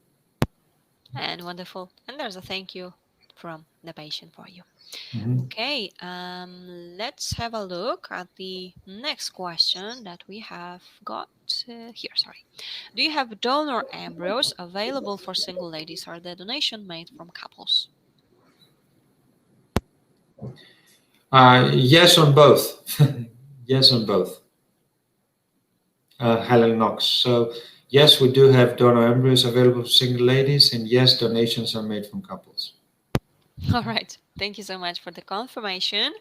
And wonderful. And there's a thank you from the patient for you. Mm-hmm. Okay, let's have a look at the next question that we have got here. Sorry. Do you have donor embryos available for single ladies, or the donation made from couples? Yes, on both. Yes, on both. Helen Knox. So yes, we do have donor embryos available for single ladies, and yes, donations are made from couples. All right. Thank you so much for the confirmation.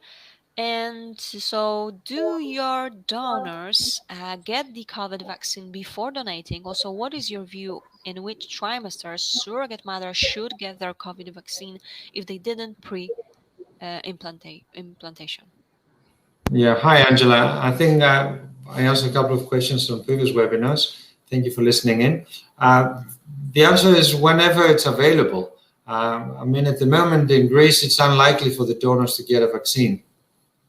And so, do your donors get the COVID vaccine before donating? Also, what is your view in which trimester surrogate mothers should get their COVID vaccine if they didn't implantation? Yeah, hi Angela. I think I answered a couple of questions from previous webinars. Thank you for listening in. The answer is whenever it's available. I mean, at the moment in Greece, it's unlikely for the donors to get a vaccine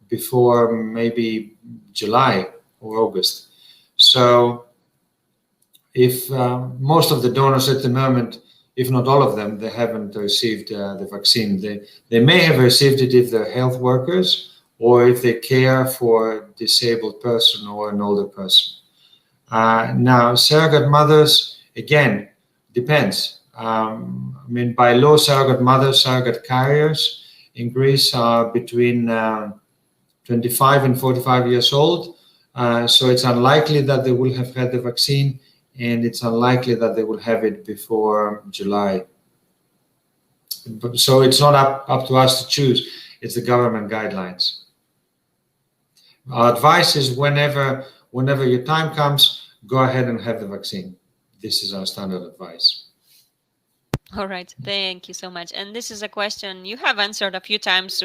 before maybe July or August. So if most of the donors at the moment, if not all of them, they haven't received the vaccine. They may have received it if they're health workers or if they care for a disabled person or an older person. Now, surrogate mothers, again, depends. I mean, by law, surrogate mothers, surrogate carriers in Greece are between 25 and 45 years old. So it's unlikely that they will have had the vaccine, and it's unlikely that they will have it before July. So it's not up to us to choose. It's the government guidelines. Our advice is whenever your time comes, go ahead and have the vaccine. This is our standard advice. All right, thank you so much. And this is a question you have answered a few times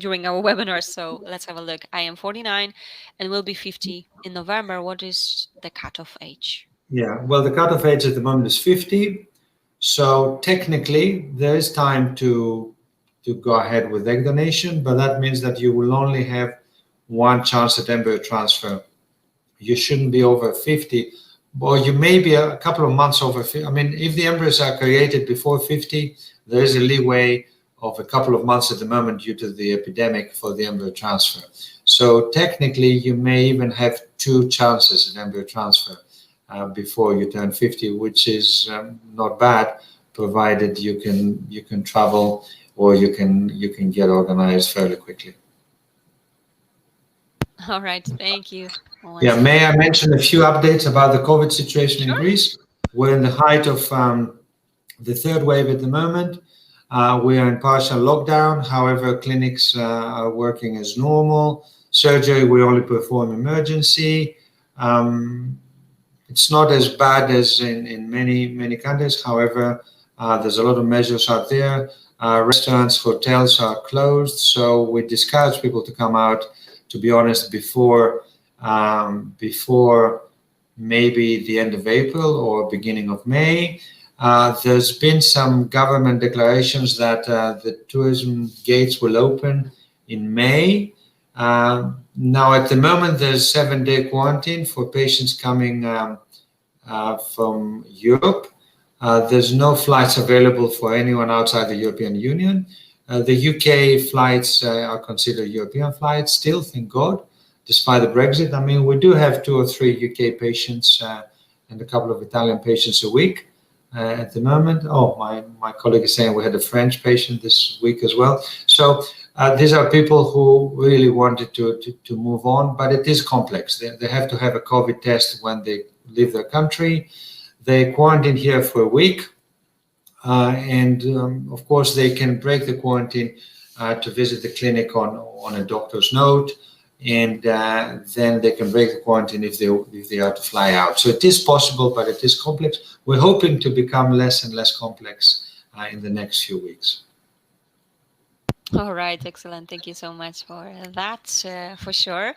during our webinars, so let's have a look. I am 49 and will be 50 in November. What is the cutoff age? Yeah, well, the cutoff age at the moment is 50. So technically, there is time to go ahead with egg donation, but that means that you will only have one chance at embryo transfer. You shouldn't be over 50. Or you may be a couple of months over 50. I mean, if the embryos are created before 50, there is a leeway of a couple of months at the moment due to the epidemic for the embryo transfer. So technically, you may even have 2 chances at embryo transfer before you turn 50, which is not bad, provided you can travel or you can get organized fairly quickly. All right, thank you. Yeah, may I mention a few updates about the COVID situation in Greece? We're in the height of the 3rd wave at the moment. We are in partial lockdown. However, clinics are working as normal. Surgery, we only perform emergency. It's not as bad as in many countries. However, there's a lot of measures out there. Restaurants, hotels are closed. So we discourage people to come out, to be honest, before maybe the end of April or beginning of May. There's been some government declarations that the tourism gates will open in May. Now, at the moment, there's 7-day quarantine for patients coming from Europe. There's no flights available for anyone outside the European Union. The UK flights are considered European flights still, thank God, despite the Brexit. I mean, we do have 2 or 3 UK patients and a couple of Italian patients a week at the moment. Oh, my colleague is saying we had a French patient this week as well. So these are people who really wanted to move on, but it is complex. They have to have a COVID test when they leave their country. They quarantine here for a week. Of course, they can break the quarantine to visit the clinic on a doctor's note, and then they can break the quarantine if they are to fly out. So it is possible, but it is complex. We're hoping to become less and less complex in the next few weeks. All right, excellent. Thank you so much for that, for sure.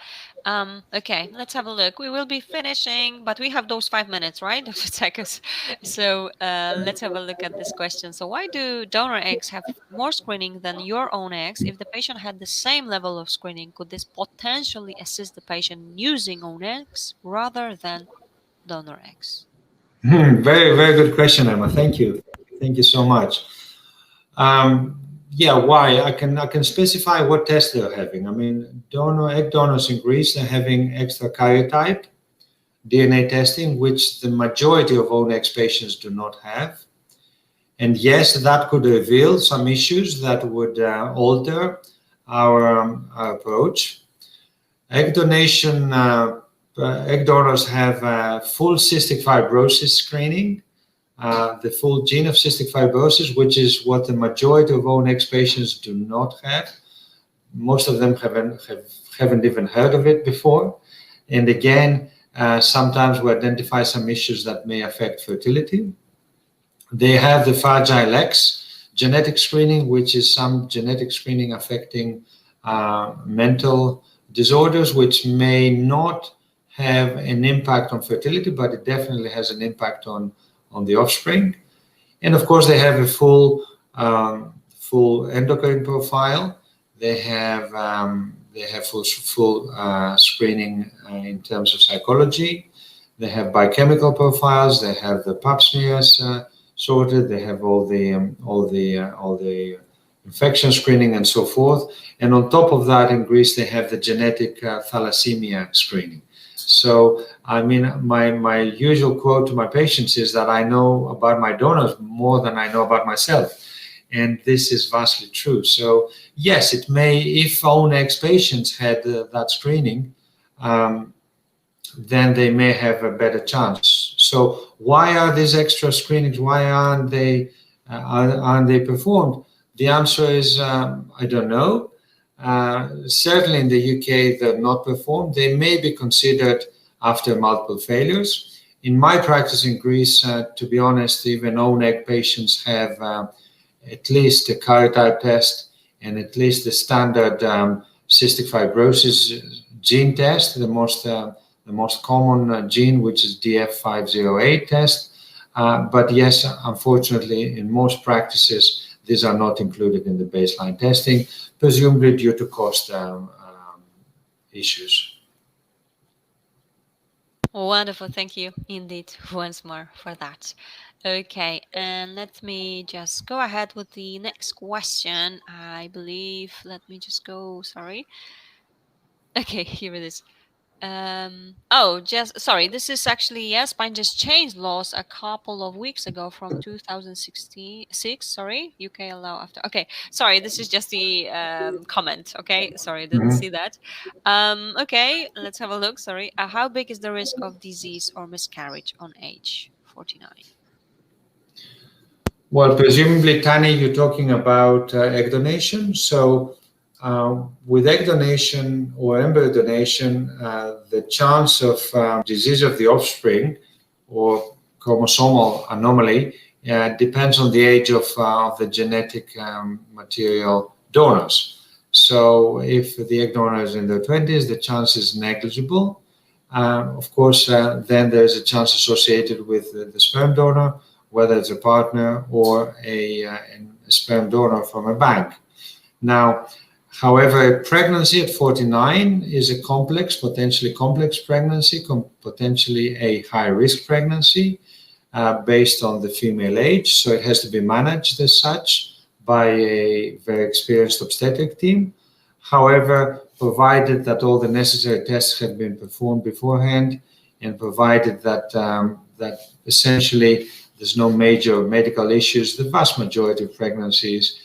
Okay, let's have a look. We will be finishing, but we have those 5 minutes, right, Dr. Tsakos? So let's have a look at this question. So why do donor eggs have more screening than your own eggs? If the patient had the same level of screening, could this potentially assist the patient using own eggs rather than donor eggs? Very, very good question, Emma. Thank you. Thank you so much. Yeah, why? I can specify what test they're having. I mean, egg donors in Greece are having extra karyotype DNA testing, which the majority of own eggs patients do not have. And yes, that could reveal some issues that would alter our approach. Egg donation egg donors have full cystic fibrosis screening, the full gene of cystic fibrosis, which is what the majority of ONX patients do not have. Most of them haven't even heard of it before. And again, sometimes we identify some issues that may affect fertility. They have the Fragile X genetic screening, which is some genetic screening affecting mental disorders, which may not have an impact on fertility, but it definitely has an impact on the offspring. And of course, they have a full endocrine profile. They have full screening in terms of psychology. They have biochemical profiles. They have the pap smears sorted. They have all the infection screening and so forth. And on top of that, in Greece, they have the genetic thalassemia screening. So, I mean, my usual quote to my patients is that I know about my donors more than I know about myself. And this is vastly true. So, yes, it may, if ONX patients had that screening, then they may have a better chance. So, why are these extra screenings? Why aren't they performed? The answer is I don't know. Certainly in the UK, they're not performed. They may be considered after multiple failures. In my practice in Greece, to be honest, even ONEC patients have at least a karyotype test and at least the standard cystic fibrosis gene test, the most common gene, which is DF508 test. But yes, unfortunately, in most practices, these are not included in the baseline testing, presumably due to cost issues. Wonderful. Thank you indeed once more for that. Okay, and let me just go ahead with the next question. I believe, let me just go, sorry. Okay, here it is. Sorry, this is actually, yes, Spain just changed laws a couple of weeks ago from 2066. Sorry, UK allow after. Okay, sorry, this is just the comment. Okay, sorry, didn't see that. Okay, let's have a look. Sorry, how big is the risk of disease or miscarriage on age 49? Well, presumably, Tani, you're talking about egg donation. So with egg donation or embryo donation, the chance of disease of the offspring or chromosomal anomaly depends on the age of the genetic material donors. So if the egg donor is in their 20s, the chance is negligible. Of course, then there's a chance associated with the sperm donor, whether it's a partner or a sperm donor from a bank. Now, however, a pregnancy at 49 is a potentially complex pregnancy, potentially a high-risk pregnancy based on the female age. So it has to be managed as such by a very experienced obstetric team. However, provided that all the necessary tests have been performed beforehand and provided that essentially there's no major medical issues, the vast majority of pregnancies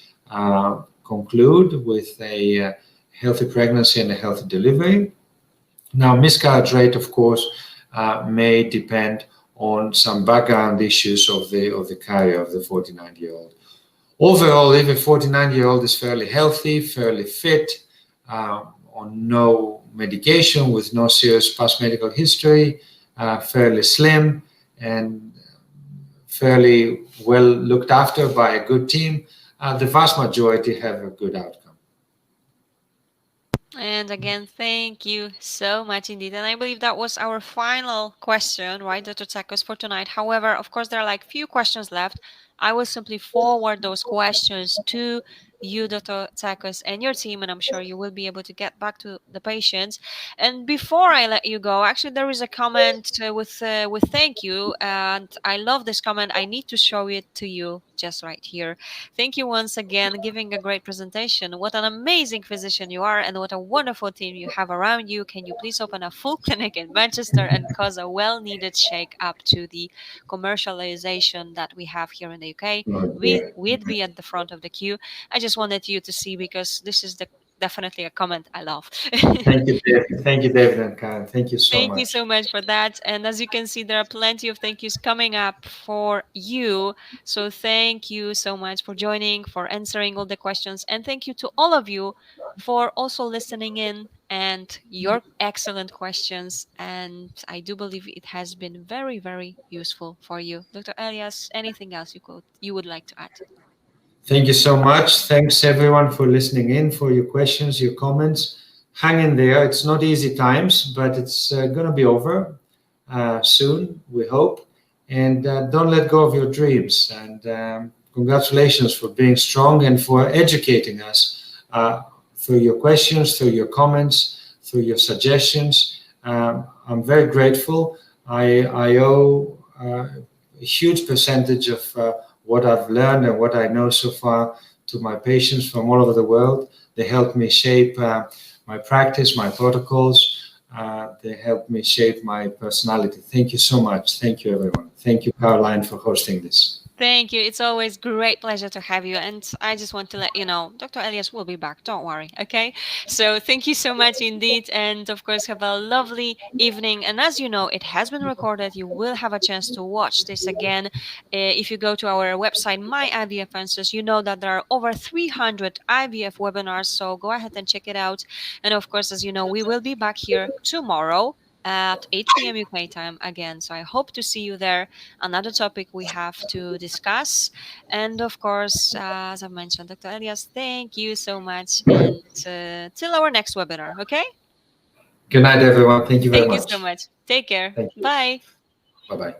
conclude with a healthy pregnancy and a healthy delivery. Now, miscarriage rate, of course, may depend on some background issues of the carrier, of the 49-year-old. Overall, if a 49-year-old is fairly healthy, fairly fit, on no medication, with no serious past medical history, fairly slim, and fairly well looked after by a good team, the vast majority have a good outcome. And again, thank you so much indeed. And I believe that was our final question, right, Dr. Tsakos, for tonight. However, of course, there are like few questions left. I will simply forward those questions to you, Dr. Tsakos, and your team, and I'm sure you will be able to get back to the patients. And before I let you go, actually, there is a comment with thank you, and I love this comment. I need to show it to you just right here. Thank you once again, giving a great presentation. What an amazing physician you are, and what a wonderful team you have around you. Can you please open a full clinic in Manchester and cause a well-needed shake up to the commercialization that we have here in the UK? We'd be at the front of the queue. I just wanted you to see, because this is the definitely a comment I love. Thank you, David. Thank you, David and Karen. Thank you so Thank you much. so much for that. And as you can see, there are plenty of thank yous coming up for you. So thank you so much for joining, for answering all the questions. And thank you to all of you for also listening in and your excellent questions. And I do believe it has been very, very useful for you. Dr. Elias, anything else you would like to add? Thank you so much. Thanks everyone for listening in, for your questions, your comments. Hang in there. It's not easy times, but it's going to be over soon, we hope. And don't let go of your dreams. And congratulations for being strong and for educating us through your questions, through your comments, through your suggestions. I'm very grateful. I owe a huge percentage of what I've learned and what I know so far to my patients from all over the world. They helped me shape my practice, my protocols. They helped me shape my personality. Thank you so much. Thank you, everyone. Thank you, Caroline, for hosting this. Thank you. It's always great pleasure to have you. And I just want to let you know, Dr. Elias will be back. Don't worry. Okay. So thank you so much indeed. And of course, have a lovely evening. And as you know, it has been recorded. You will have a chance to watch this again. If you go to our website, My IVF Answers, you know that there are over 300 IVF webinars. So go ahead and check it out. And of course, as you know, we will be back here tomorrow at 8 p.m. UK time again. So I hope to see you there. Another topic we have to discuss. And of course, as I mentioned, Dr. Elias, thank you so much. And till our next webinar, okay? Good night, everyone. Thank you very Thank you much. so much. Take care. Thank you. Bye. Bye-bye.